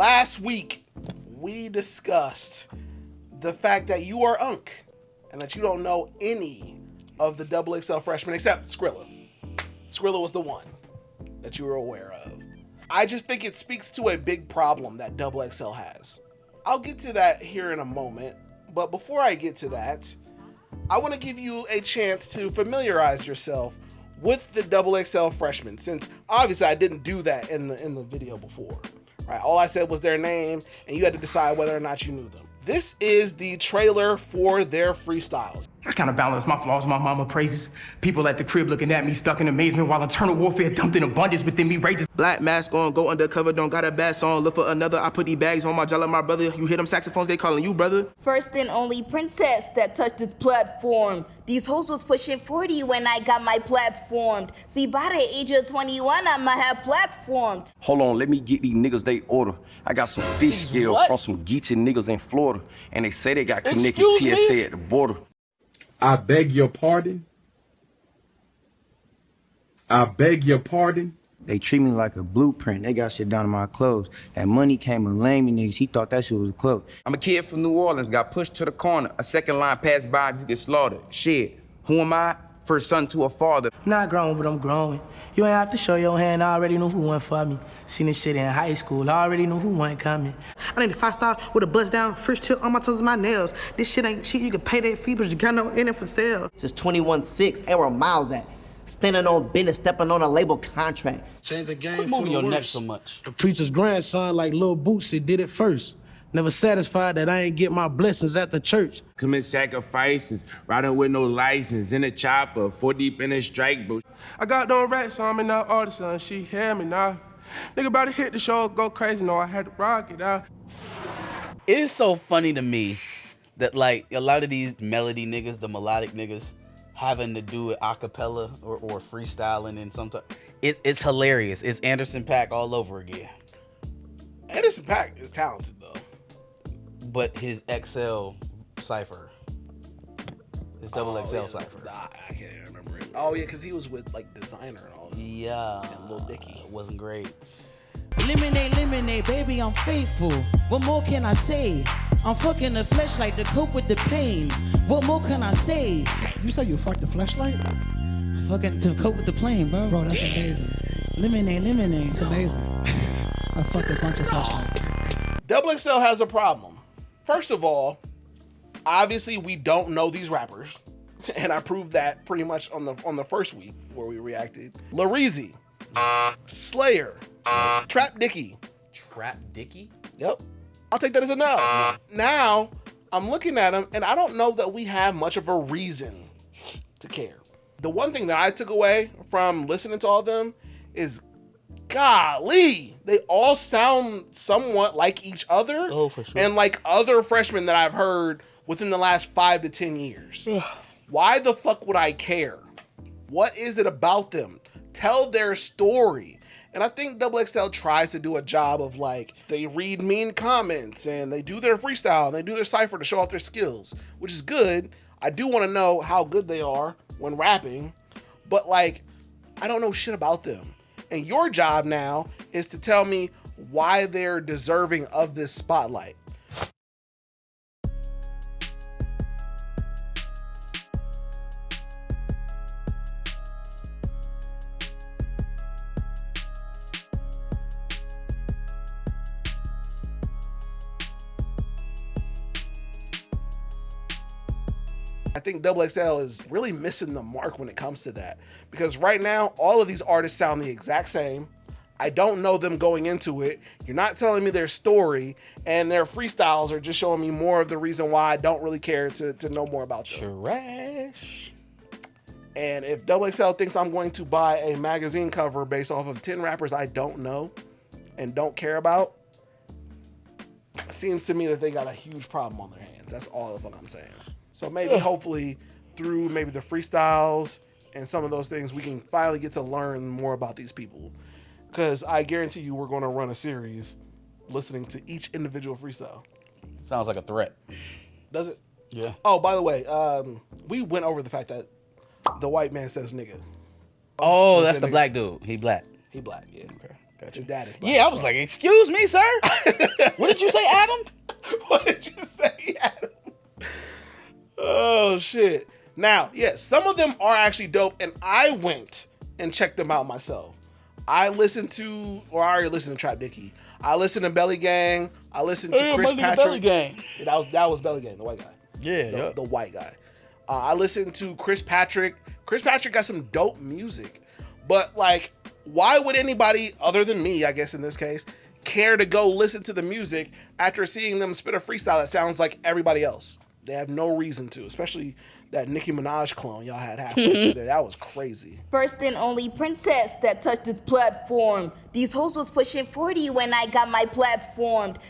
Last week, we discussed the fact that you are Unk and that you don't know any of the XXL Freshmen except Skrilla. Skrilla was the one that you were aware of. I just think it speaks to a big problem that XXL has. I'll get to that here in a moment, but before I get to that, I want to give you a chance to familiarize yourself with the XXL Freshman, since obviously I didn't do that in the video before. Right? All I said was their name, and you had to decide whether or not you knew them. This is the trailer for their freestyles. I kind of balance my flaws, my mama praises. People at the crib looking at me, stuck in amazement, while internal warfare dumped in abundance within me rages. Black mask on, go undercover, don't got a bass on, look for another. I put these bags on my jaw like my brother. You hear them saxophones, they calling you brother. First and only princess that touched this platform. These hoes was pushing 40 when I got my platformed. See, by the age of 21, I might have platformed. Hold on, let me get these niggas they order. I got some fish scales from some geechee niggas in Florida, and they say they got connected TSA at the border. I beg your pardon. I beg your pardon. They treat me like a blueprint. They got shit down in my clothes. That money came and lame me niggas. He thought that shit was a cloak. I'm a kid from New Orleans, got pushed to the corner. A second line passed by, you get slaughtered. Shit, who am I? First son to a father. I'm not grown, but I'm growing. You ain't have to show your hand, I already knew who went for me. Seen this shit in high school, I already knew who wasn't coming. I need a 5-star with a bust down, first tip on my toes and my nails. This shit ain't cheap, you can pay that fee, but you got no in it for sale. Just 21-6, and where miles at. Standing on business, stepping on a label contract. Change the game. Quit moving your neck so much. The preacher's grandson, like Lil Bootsy, did it first. Never satisfied that I ain't get my blessings at the church. Commit sacrifices, riding with no license, in a chopper, 4 deep in a strike booth. I got no rats on me now, all the son, she hear me now. Nigga about to hit the show, go crazy, no, I had to rock it out. It is so funny to me that like a lot of these melody niggas, the melodic niggas, having to do it a cappella or freestyling and sometimes it's hilarious. It's Anderson .Paak all over again. Anderson .Paak is talented though. But his XL cipher. His XXL cipher. I can't even remember it. Oh yeah, because he was with like Designer and all that. Yeah. And Lil Dicky. It wasn't great. Lemonade, lemonade, baby, I'm faithful. What more can I say? I'm fucking the fleshlight to cope with the pain. What more can I say? You say you fuck the fleshlight? I'm fucking to cope with the pain, bro. Bro, that's amazing. Lemonade, lemonade. It's amazing. I fucked a bunch of fleshlights. XXL has a problem. First of all, obviously we don't know these rappers, and I proved that pretty much on the first week where we reacted. Lareezy, Slayer, Trap Dicky. Trap Dicky? Yep. I'll take that as a no. Now, I'm looking at them, and I don't know that we have much of a reason to care. The one thing that I took away from listening to all of them is, golly, they all sound somewhat like each other. Oh, for sure. And like other freshmen that I've heard within the last 5 to 10 years. Why the fuck would I care? What is it about them? Tell their story. And I think XXL tries to do a job of like, they read mean comments and they do their freestyle and they do their cypher to show off their skills, which is good. I do want to know how good they are when rapping, but like, I don't know shit about them. And your job now is to tell me why they're deserving of this spotlight. I think XXL is really missing the mark when it comes to that, because right now all of these artists sound the exact same. I don't know them going into it. You're not telling me their story, and their freestyles are just showing me more of the reason why I don't really care to know more about them. Trash. And if XXL thinks I'm going to buy a magazine cover based off of 10 rappers I don't know and don't care about, it seems to me that they got a huge problem on their hands. That's all of what I'm saying. So maybe, hopefully, through maybe the freestyles and some of those things, we can finally get to learn more about these people. Because I guarantee you we're going to run a series listening to each individual freestyle. Sounds like a threat. Does it? Yeah. Oh, by the way, we went over the fact that the white man says nigga. Oh, that's the black dude. He black. He black, yeah. Okay. His dad is black. Yeah, I was like, excuse me, sir. What did you say, Adam? What did you say, Adam? Oh, shit. Now, yes, some of them are actually dope, and I went and checked them out myself. I already listened to Trap Dicky. I listened to Belly Gang. I listened to Chris Patrick. Belly Gang. Yeah, that was Belly Gang, the white guy. Yeah, the white guy. I listened to Chris Patrick. Chris Patrick got some dope music, but like, why would anybody other than me, I guess in this case, care to go listen to the music after seeing them spit a freestyle that sounds like everybody else? They have no reason to, especially that Nicki Minaj clone y'all had halfway there. That was crazy. First and only princess that touched this platform. These hoes was pushing 40 when I got my platformed.